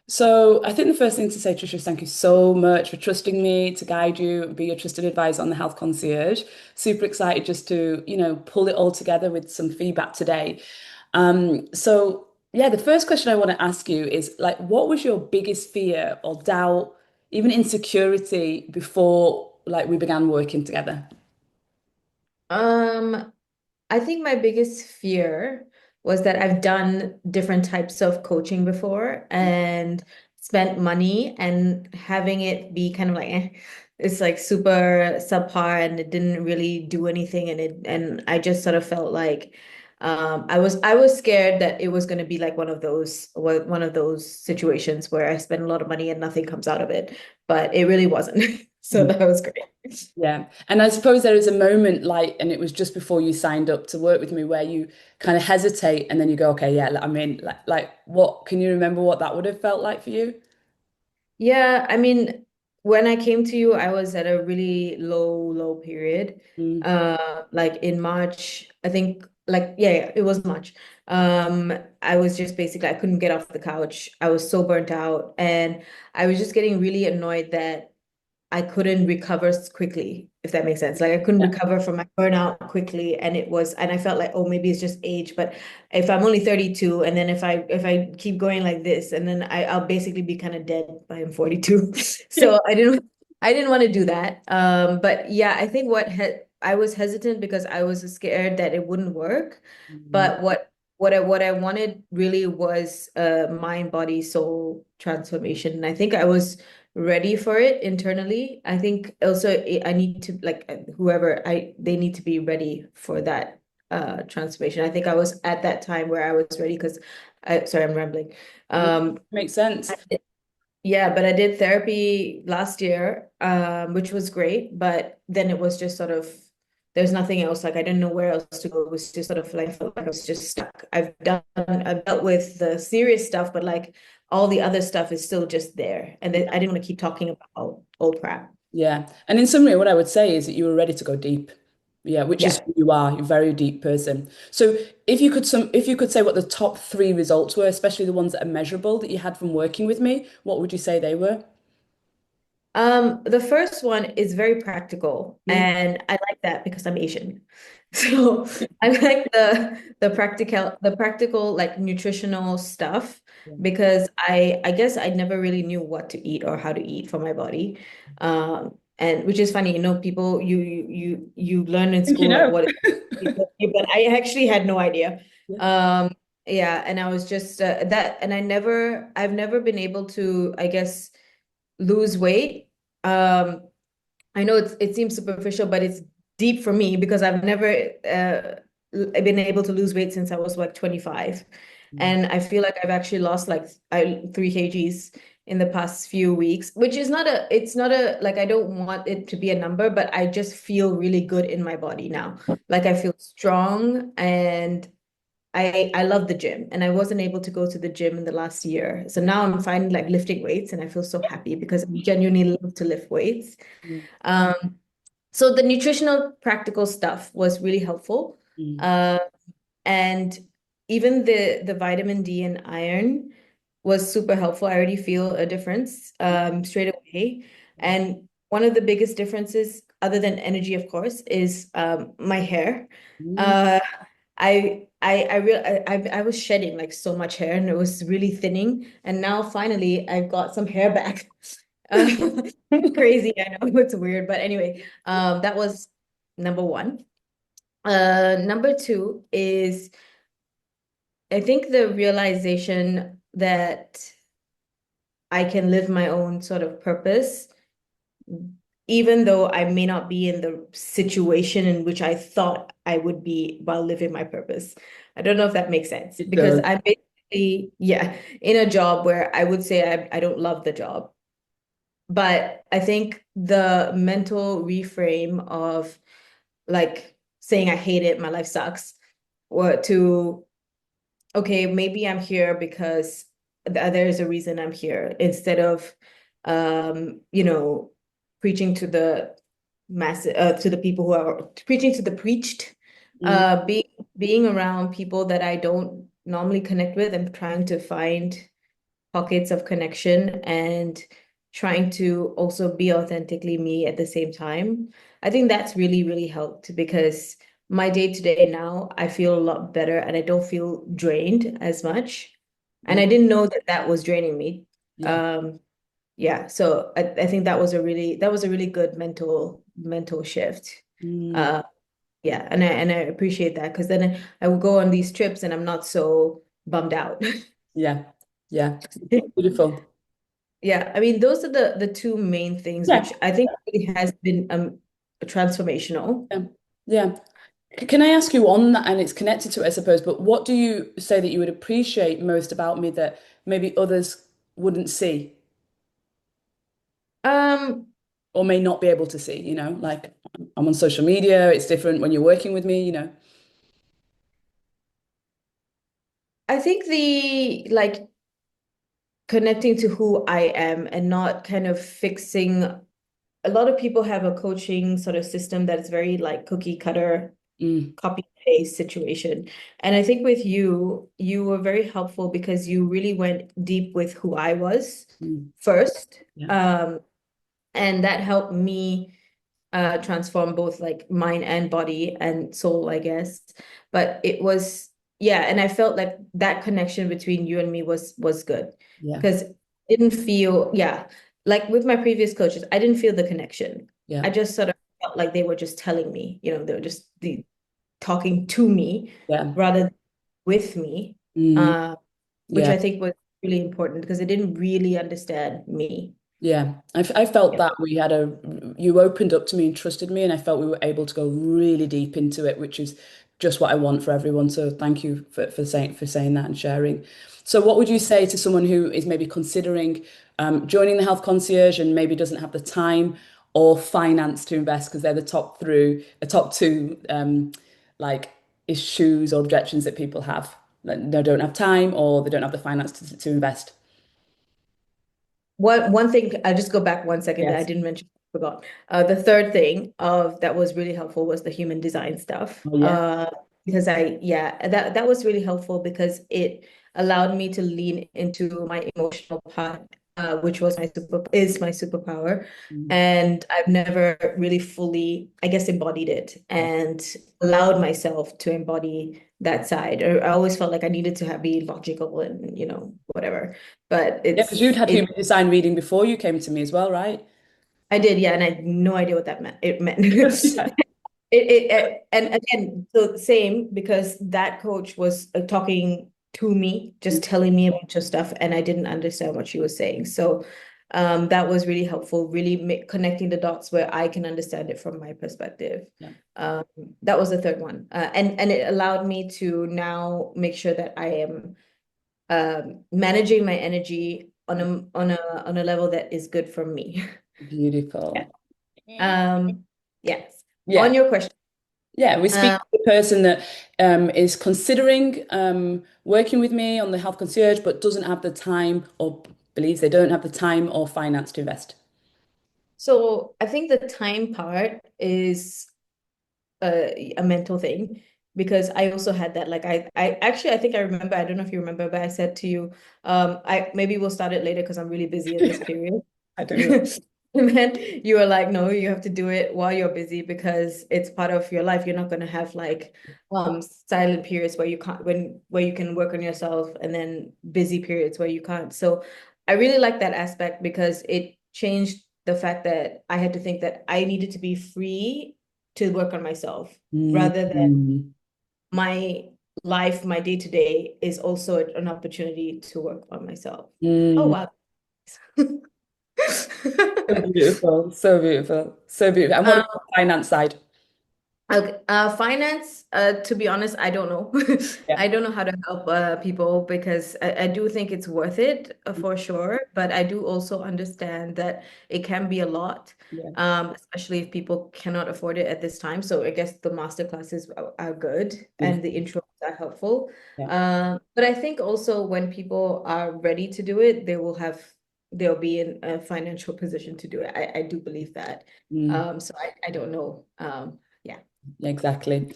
So I think the first thing to say, Trisha, is thank you so much for trusting me to guide you and be your trusted advisor on the Health Concierge. Super excited just to, pull it all together with some feedback today. So yeah, the first question I want to ask you is like, what was your biggest fear or doubt, even insecurity before like we began working together? Um, I think my biggest fear was that I've done different types of coaching before and spent money and having it be kind of like it's like super subpar and it didn't really do anything and I just sort of felt like I was scared that it was going to be like one of those situations where I spend a lot of money and nothing comes out of it, but it really wasn't. So that was great. Yeah. And I suppose there is a moment like, and it was just before you signed up to work with me where you kind of hesitate and then you go, okay, yeah, I'm in. Like what, can you remember what that would have felt like for you? Yeah, I mean, when I came to you, I was at a really low period. Mm. Like in March, I think like yeah, it was March. I was just basically I couldn't get off the couch. I was so burnt out and I was just getting really annoyed that I couldn't recover quickly, if that makes sense. Like I couldn't Yeah. recover from my burnout quickly, and I felt like, oh, maybe it's just age. But if I'm only 32, and then if I keep going like this, and then I'll basically be kind of dead by I'm 42. Yeah. So I didn't want to do that. But yeah, I think I was hesitant because I was scared that it wouldn't work. Mm. But what I wanted really was a mind, body, soul transformation. And I think I was ready for it internally. I think also I need to like whoever I they need to be ready for that transformation. I think I was at that time where I was ready because I sorry, I'm rambling. No, Um makes sense. yeah, but I did therapy last year, which was great, but then it was just sort of there's nothing else. Like I didn't know where else to go. It was just sort of like I felt like I was just stuck. I've dealt with the serious stuff, but like all the other stuff is still just there. And then I didn't want to keep talking about old crap. Yeah. And in summary, what I would say is that you were ready to go deep. Yeah, which is Yeah. who you are. You're a very deep person. So if you could say what the top three results were, especially the ones that are measurable that you had from working with me, what would you say they were? The first one is very practical, Mm. and I like that because I'm Asian. So I like the practical like nutritional stuff Yeah. because I guess I never really knew what to eat or how to eat for my body. And which is funny, people you learn in I think you school like know. what but I actually had no idea. Yeah. Um, yeah, and I was just that, and I've never been able to, I guess, lose weight. I know it seems superficial, but it's deep for me because I've never been able to lose weight since I was like 25. Mm. And I feel like I've actually lost like 3 kgs in the past few weeks, which is it's not a, like, I don't want it to be a number, but I just feel really good in my body now. Like I feel strong and I love the gym and I wasn't able to go to the gym in the last year. So now I'm finding like lifting weights and I feel so happy because I genuinely love to lift weights. Mm. Um, so the nutritional practical stuff was really helpful. Mm. Uh, and even the vitamin D and iron was super helpful. I already feel a difference straight away. And one of the biggest differences, other than energy, of course, is my hair. Mm. Uh, I was shedding like so much hair and it was really thinning. And now finally I've got some hair back. Uh, crazy, I know it's weird, but anyway, that was number one. Number two is I think the realization that I can live my own sort of purpose, even though I may not be in the situation in which I thought I would be while living my purpose. I don't know if that makes sense It because does. I'm basically, yeah, in a job where I would say I don't love the job. But I think the mental reframe of like saying I hate it, my life sucks, or to, okay, maybe I'm here because there's a reason I'm here instead of, you know, preaching to the to the people who are preaching to the preached, Mm. being around people that I don't normally connect with and trying to find pockets of connection and trying to also be authentically me at the same time. I think that's really, really helped because my day to day now, I feel a lot better and I don't feel drained as much. And Mm. I didn't know that that was draining me. Yeah. Um, yeah, so I think that was a really good mental shift. Mm. Uh, yeah, and I appreciate that because then I will go on these trips and I'm not so bummed out. Yeah. Yeah. Beautiful. Yeah, I mean those are the two main things Yeah. which I think really has been transformational. Yeah. Yeah. Can I ask you on that, and it's connected to it, I suppose, but what do you say that you would appreciate most about me that maybe others wouldn't see Um, or may not be able to see, like I'm on social media, it's different when you're working with me. I think the like connecting to who I am and not kind of fixing. A lot of people have a coaching sort of system that's very like cookie cutter Mm, copy paste situation. And I think with you, you were very helpful because you really went deep with who I was mm, first. yeah, And that helped me transform both like mind and body and soul, I guess. But it was, yeah, and I felt like that connection between you and me was good yeah, because I didn't feel, yeah, like with my previous coaches, I didn't feel the connection. yeah, I just sort of felt like they were just telling me, they were just talking to me yeah, rather than with me, mm, which yeah. I think was really important because they didn't really understand me. Yeah, I felt Yeah. that you opened up to me and trusted me, and I felt we were able to go really deep into it, which is just what I want for everyone. So thank you for saying that and sharing. So what would you say to someone who is maybe considering joining the health concierge and maybe doesn't have the time or finance to invest because they're top two like issues or objections that people have. Like they don't have time or they don't have the finance to invest. One thing, I'll just go back 1 second that I Yes. didn't mention, I forgot. The third thing of that was really helpful was the human design stuff. Oh yeah. Because yeah, that was really helpful because it allowed me to lean into my emotional part, which is my superpower. Mm, And I've never really fully, I guess, embodied it yeah. and allowed myself to embody that side. Or I always felt like I needed to be logical and, whatever. But Yeah, because you'd had human design reading before you came to me as well, right? I did, yeah, and I had no idea what that meant. It meant Yeah. and again, so same because that coach was talking to me, just telling me a bunch of stuff, and I didn't understand what she was saying. So, that was really helpful, really connecting the dots where I can understand it from my perspective. Yeah. Um, that was the third one, and it allowed me to now make sure that I am managing my energy on a level that is good for me. Yeah. Beautiful. Yes. Yeah. On your question, Yeah. We speak um, to the person that is considering working with me on the health concierge, but doesn't have the time or believes they don't have the time or finance to invest. so I think the time part is a mental thing because I also had that. Like I actually I think I remember. I don't know if you remember, but I said to you, I maybe we'll start it later because I'm really busy in this period. I do. And then you were like, no, you have to do it while you're busy because it's part of your life. You're not going to have like silent periods where you can't where you can work on yourself and then busy periods where you can't. So I really like that aspect because it changed the fact that I had to think that I needed to be free to work on myself Mm, rather than mm, my life, my day to day is also an opportunity to work on myself. Oh mm. wow. So beautiful. So beautiful. So beautiful. And what Um, about the finance side? Okay, finance, to be honest, I don't know. Yeah. I don't know how to help people because I do think it's worth it for sure, but I do also understand that it can be a lot, Yeah. especially if people cannot afford it at this time. So I guess the master classes are good and the Beautiful. intros are helpful. Yeah. But I think also when people are ready to do it, they'll be in a financial position to do it. I do believe that. Mm, So I don't know. Yeah. exactly.